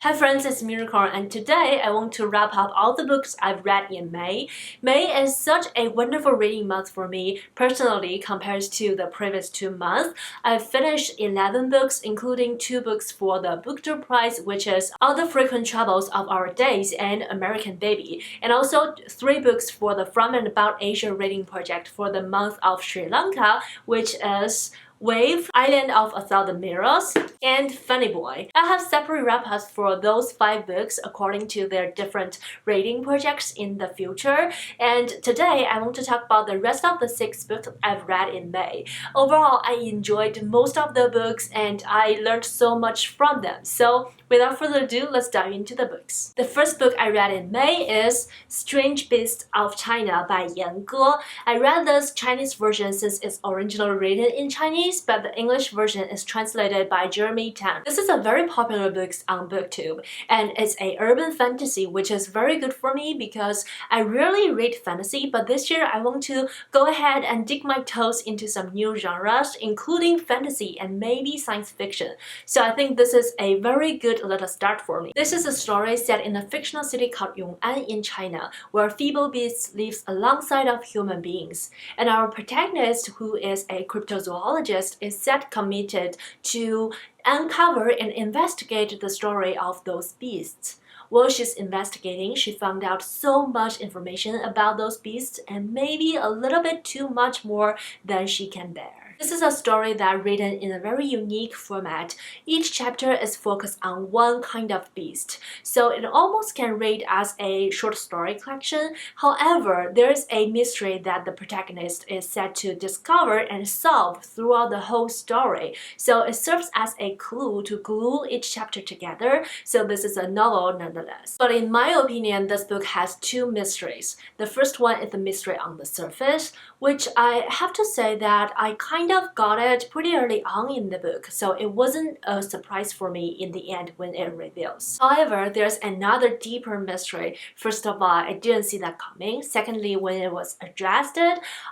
Hi friends, it's Miracle, and today I want to wrap up all the books I've read in May. May is such a wonderful reading month for me personally compared to the previous 2 months. I've finished 11 books, including 2 books for the Booker Prize, which is All the Frequent Troubles of Our Days and American Baby, and also 3 books for the From and About Asia Reading Project for the month of Sri Lanka, which is Wave, Island of a Thousand Mirrors, and Funny Boy. I have separate wrap-ups for those 5 books according to their different rating projects in the future. And today I want to talk about the rest of the 6 books I've read in May. Overall, I enjoyed most of the books and I learned so much from them. So without further ado, let's dive into the books. The first book I read in May is Strange Beasts of China by Yan Ge. I read this Chinese version since it's originally written in Chinese, but the English version is translated by Jeremy Tan. This is a very popular book on BookTube, and it's a urban fantasy, which is very good for me because I rarely read fantasy, but this year I want to go ahead and dig my toes into some new genres, including fantasy and maybe science fiction. So I think this is a very good little start for me. This is a story set in a fictional city called Yong'an in China, where feeble beasts live alongside of human beings. And our protagonist, who is a cryptozoologist, is set committed to uncover and investigate the story of those beasts. While she's investigating, she found out so much information about those beasts and maybe a little bit too much more than she can bear. This is a story that's written in a very unique format. Each chapter is focused on one kind of beast, so it almost can read as a short story collection. However, there is a mystery that the protagonist is set to discover and solve throughout the whole story. So it serves as a clue to glue each chapter together, so this is a novel nonetheless. But in my opinion, this book has 2 mysteries. The first one is the mystery on the surface, which I have to say that I kind of got it pretty early on in the book, so it wasn't a surprise for me in the end when it reveals. However, there's another deeper mystery. First of all, I didn't see that coming. Secondly, when it was addressed,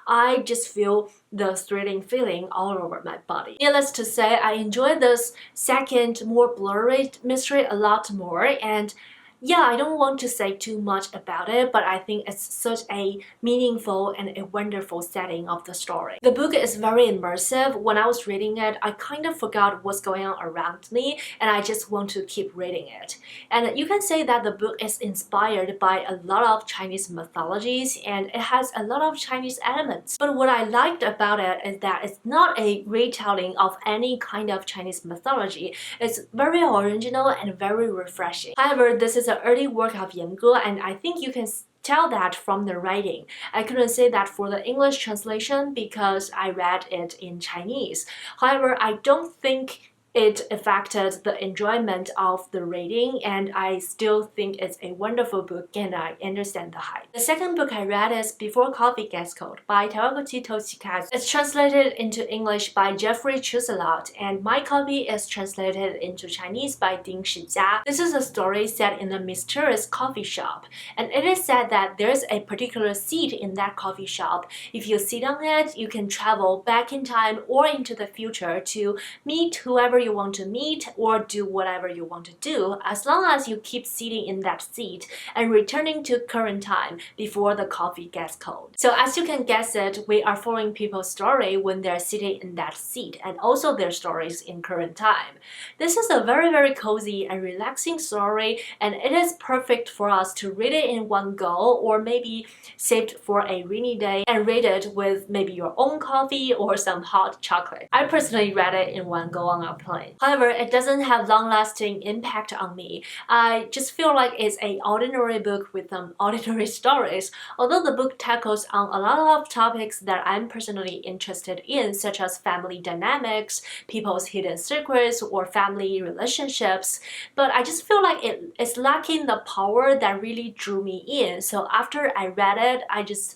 I just feel the thrilling feeling all over my body. Needless to say, I enjoyed this second, more blurry mystery a lot more, and yeah, I don't want to say too much about it, but I think it's such a meaningful and a wonderful setting of the story. The book is very immersive. When I was reading it, I kind of forgot what's going on around me, and I just want to keep reading it. And you can say that the book is inspired by a lot of Chinese mythologies, and it has a lot of Chinese elements. But what I liked about it is that it's not a retelling of any kind of Chinese mythology. It's very original and very refreshing. However, this is an early work of Yan Ge, and I think you can tell that from the writing. I couldn't say that for the English translation because I read it in Chinese. However, I don't think it affected the enjoyment of the reading, and I still think it's a wonderful book and I understand the hype. The second book I read is Before Coffee Gets Cold by Tawaguchi Toshikazu. It's translated into English by Jeffrey Chusalot, and my copy is translated into Chinese by Ding Shijia. This is a story set in a mysterious coffee shop, and it is said that there's a particular seat in that coffee shop. If you sit on it, you can travel back in time or into the future to meet whoever you want to meet or do whatever you want to do, as long as you keep sitting in that seat and returning to current time before the coffee gets cold. So as you can guess it, we are following people's story when they're sitting in that seat, and also their stories in current time. This is a very cozy and relaxing story, and it is perfect for us to read it in one go, or maybe saved for a rainy day and read it with maybe your own coffee or some hot chocolate. I personally read it in one go on a plane. However, it doesn't have long-lasting impact on me. I just feel like it's an ordinary book with some ordinary stories, although the book tackles on a lot of topics that I'm personally interested in, such as family dynamics, people's hidden secrets, or family relationships. But I just feel like it's lacking the power that really drew me in. So after I read it, I just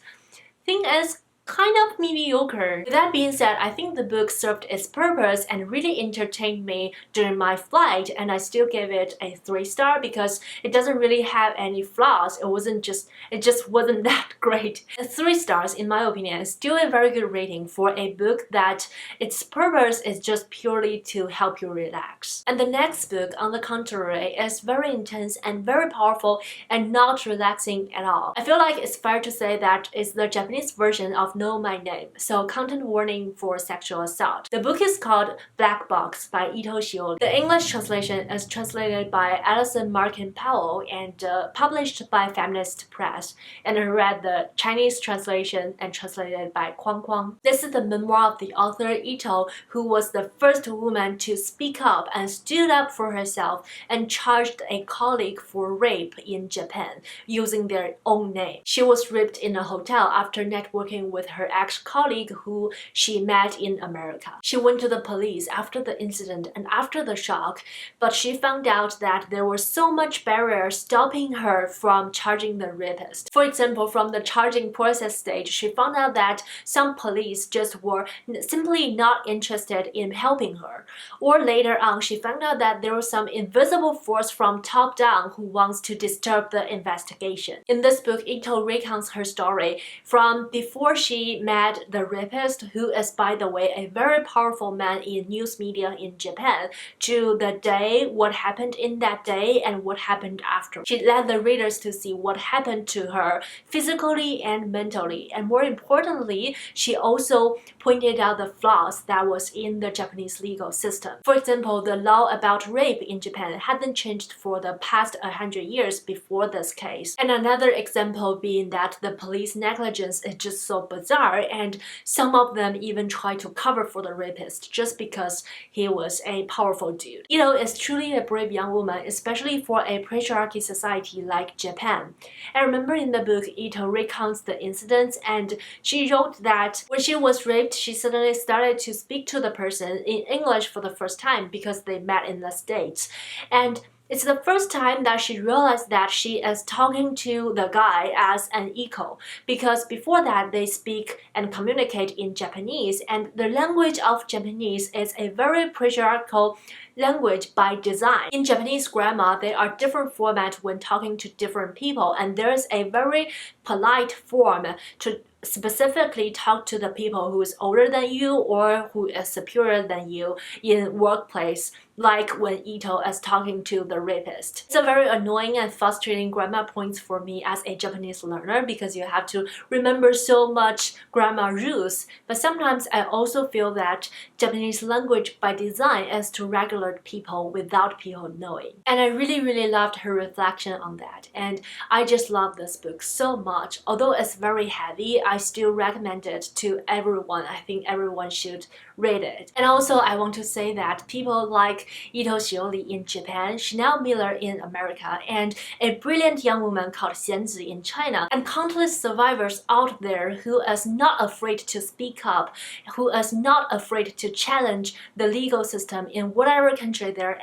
think it's kind of mediocre. With that being said, I think the book served its purpose and really entertained me during my flight, and I still gave it a 3-star because it doesn't really have any flaws. It just wasn't that great. 3 stars, in my opinion, is still a very good rating for a book that its purpose is just purely to help you relax. And the next book, on the contrary, is very intense and very powerful and not relaxing at all. I feel like it's fair to say that it's the Japanese version of Know My Name, so content warning for sexual assault. The book is called Black Box by Ito Shiori. The English translation is translated by Alison Markin Powell and published by Feminist Press, and I read the Chinese translation and translated by Kwang Kwang. This is the memoir of the author Ito, who was the first woman to speak up and stood up for herself and charged a colleague for rape in Japan using their own name. She was raped in a hotel after networking with her ex-colleague who she met in America. She went to the police after the incident and after the shock, but she found out that there was so much barrier stopping her from charging the rapist. For example, from the charging process stage, she found out that some police just were simply not interested in helping her. Or later on, she found out that there was some invisible force from top down who wants to disturb the investigation. In this book, Ito recounts her story from before she met the rapist, who is, by the way, a very powerful man in news media in Japan, to the day, what happened in that day, and what happened after. She led the readers to see what happened to her physically and mentally, and more importantly, she also pointed out the flaws that was in the Japanese legal system. For example, the law about rape in Japan hadn't changed for the past 100 years before this case. And another example being that the police negligence is just so bizarre, and some of them even try to cover for the rapist just because he was a powerful dude. Ito is truly a brave young woman, especially for a patriarchy society like Japan. I remember in the book, Ito recounts the incidents, and she wrote that when she was raped, she suddenly started to speak to the person in English for the first time because they met in the States. And it's the first time that she realized that she is talking to the guy as an equal, because before that they speak and communicate in Japanese, and the language of Japanese is a very patriarchal language by design. In Japanese grammar, there are different formats when talking to different people, and there's a very polite form to specifically talk to the people who is older than you or who is superior than you in workplace, like when Ito is talking to the rapist. It's a very annoying and frustrating grammar points for me as a Japanese learner because you have to remember so much grammar rules, but sometimes I also feel that Japanese language by design is to regular people without people knowing. And I really loved her reflection on that, and I just love this book so much. Although it's very heavy, I still recommend it to everyone. I think everyone should read it. And also, I want to say that people like Ito Shiori in Japan, Chanel Miller in America, and a brilliant young woman called Xianzi in China, and countless survivors out there who is not afraid to speak up, who is not afraid to challenge the legal system in whatever country they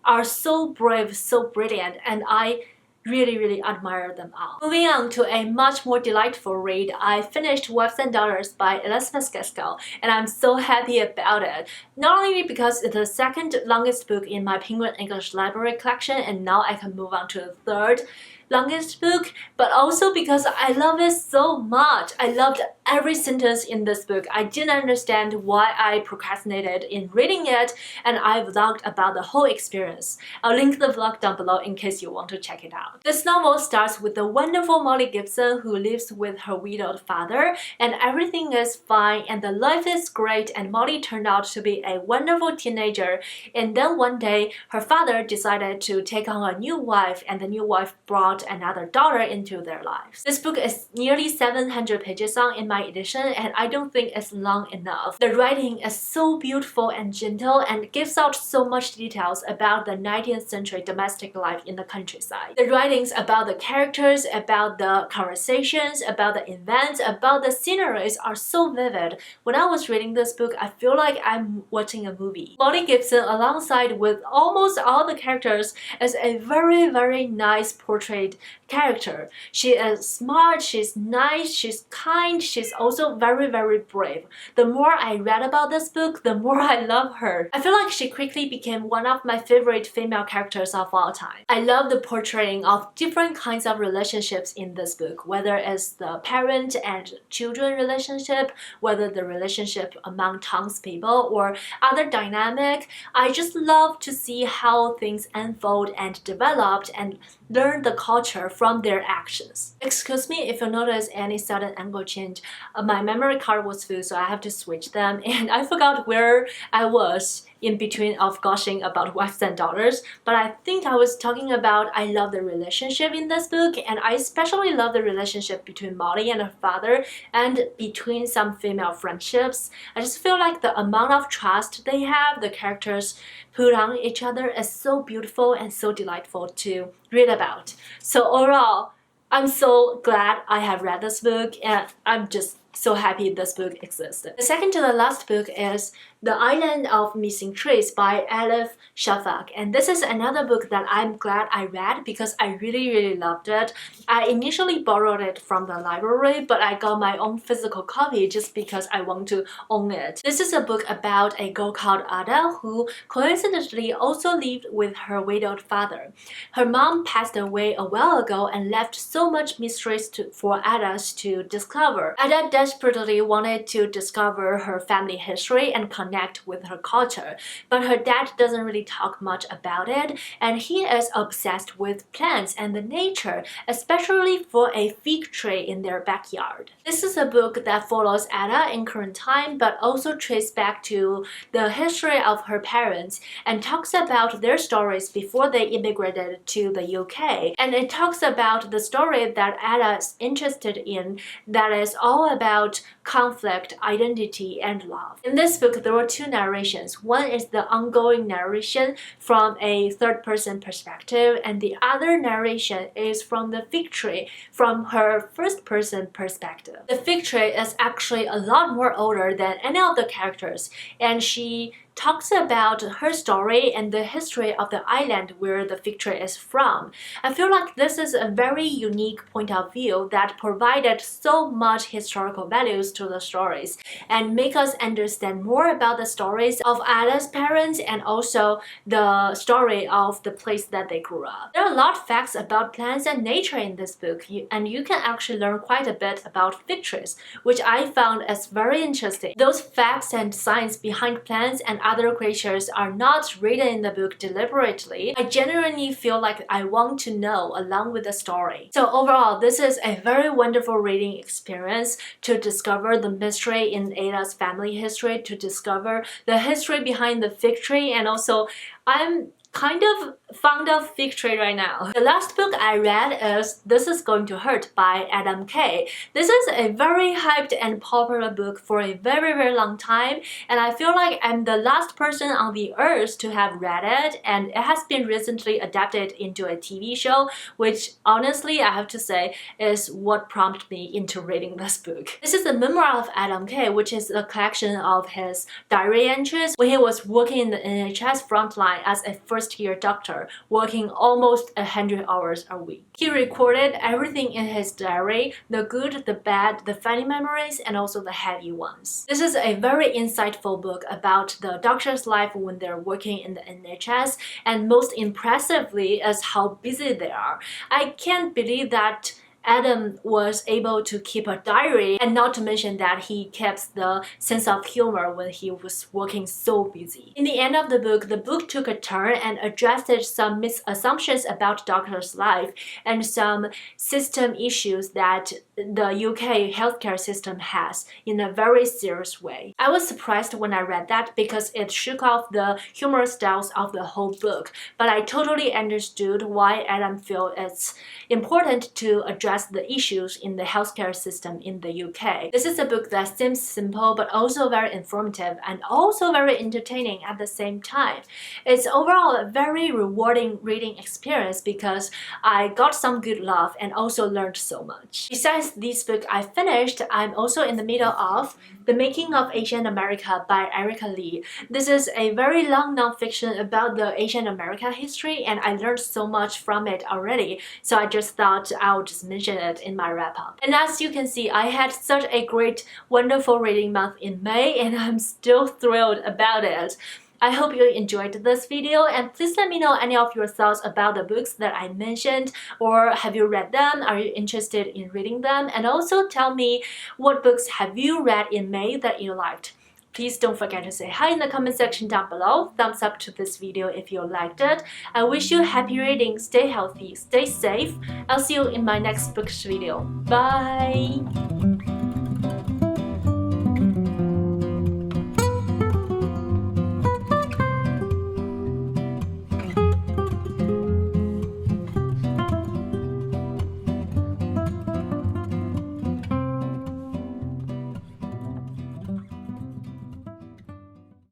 are so brave, so brilliant, and I really admire them all. Moving on to a much more delightful read, I finished Wives and Daughters by Elizabeth Gaskell, and I'm so happy about it. Not only because it's the second longest book in my Penguin English Library collection, and now I can move on to the third longest book, but also because I love it so much. I loved every sentence in this book. I didn't understand why I procrastinated in reading it, and I vlogged about the whole experience. I'll link the vlog down below in case you want to check it out. This novel starts with the wonderful Molly Gibson who lives with her widowed father, and everything is fine and the life is great, and Molly turned out to be a wonderful teenager, and then one day her father decided to take on a new wife, and the new wife brought another daughter into their lives. This book is nearly 700 pages long in my edition, and I don't think it's long enough. The writing is so beautiful and gentle and gives out so much details about the 19th century domestic life in the countryside. The writings about the characters, about the conversations, about the events, about the sceneries are so vivid. When I was reading this book, I feel like I'm watching a movie. Molly Gibson, alongside with almost all the characters, is a very nice portrait favorite character. She is smart, she's nice, she's kind, she's also very, very brave. The more I read about this book, the more I love her. I feel like she quickly became one of my favorite female characters of all time. I love the portraying of different kinds of relationships in this book, whether it's the parent and children relationship, whether the relationship among townspeople or other dynamic. I just love to see how things unfold and developed and learn the culture from their actions. Excuse me if you notice any sudden angle change. My memory card was full, so I have to switch them, and I forgot where I was in between of gushing about wives and daughters, but I think I was talking about I love the relationship in this book, and I especially love the relationship between Molly and her father and between some female friendships. I just feel like the amount of trust they have, the characters put on each other, is so beautiful and so delightful to read about. So overall, I'm so glad I have read this book, and I'm just so happy this book existed. The second to the last book is The Island of Missing Trees by Elif Shafak, and this is another book that I'm glad I read because I really loved it. I initially borrowed it from the library, but I got my own physical copy just because I want to own it. This is a book about a girl called Ada who coincidentally also lived with her widowed father. Her mom passed away a while ago and left so much mysteries for Ada to discover. Ada desperately wanted to discover her family history and connect with her culture, but her dad doesn't really talk much about it, and he is obsessed with plants and the nature, especially for a fig tree in their backyard. This is a book that follows Ada in current time, but also traces back to the history of her parents and talks about their stories before they immigrated to the UK. And it talks about the story that Ada is interested in, that is all about conflict, identity, and love. In this book, there were two narrations. One is the ongoing narration from a third-person perspective, and the other narration is from the fig tree from her first-person perspective. The fig tree is actually a lot more older than any of the characters, and she talks about her story and the history of the island where the fig tree is from. I feel like this is a very unique point of view that provided so much historical values to the stories and make us understand more about the stories of Ada's parents and also the story of the place that they grew up. There are a lot of facts about plants and nature in this book, and you can actually learn quite a bit about fig trees, which I found as very interesting. Those facts and science behind plants and other creatures are not written in the book deliberately. I genuinely feel like I want to know along with the story. So overall, this is a very wonderful reading experience to discover the mystery in Ada's family history, to discover the history behind the fig tree, and also I'm kind of fond of fig tree right now. The last book I read is This Is Going to Hurt by Adam Kay. This is a very hyped and popular book for a very long time, and I feel like I'm the last person on the earth to have read it, and it has been recently adapted into a TV show, which honestly I have to say is what prompted me into reading this book. This is the memoir of Adam Kay, which is a collection of his diary entries when he was working in the NHS frontline as a first-year doctor, working almost 100 hours a week. He recorded everything in his diary, the good, the bad, the funny memories, and also the heavy ones. This is a very insightful book about the doctor's life when they're working in the NHS, and most impressively is how busy they are. I can't believe that Adam was able to keep a diary, and not to mention that he kept the sense of humor when he was working so busy. In the end of the book took a turn and addressed some misassumptions about doctors' life and some system issues that the UK healthcare system has in a very serious way. I was surprised when I read that because it shook off the humorous styles of the whole book, but I totally understood why Adam felt it's important to address the issues in the healthcare system in the UK. This is a book that seems simple but also very informative and also very entertaining at the same time. It's overall a very rewarding reading experience because I got some good laugh and also learned so much. Besides is this book I finished, I'm also in the middle of The Making of Asian America by Erica Lee. This is a very long nonfiction about the Asian America history, and I learned so much from it already, so I just thought I'll just mention it in my wrap-up. And as you can see, I had such a great, wonderful reading month in May, and I'm still thrilled about it. I hope you enjoyed this video, and please let me know any of your thoughts about the books that I mentioned, or have you read them? Are you interested in reading them? And also tell me what books have you read in May that you liked. Please don't forget to say hi in the comment section down below. Thumbs up to this video if you liked it. I wish you happy reading, stay healthy, stay safe. I'll see you in my next books video. Bye!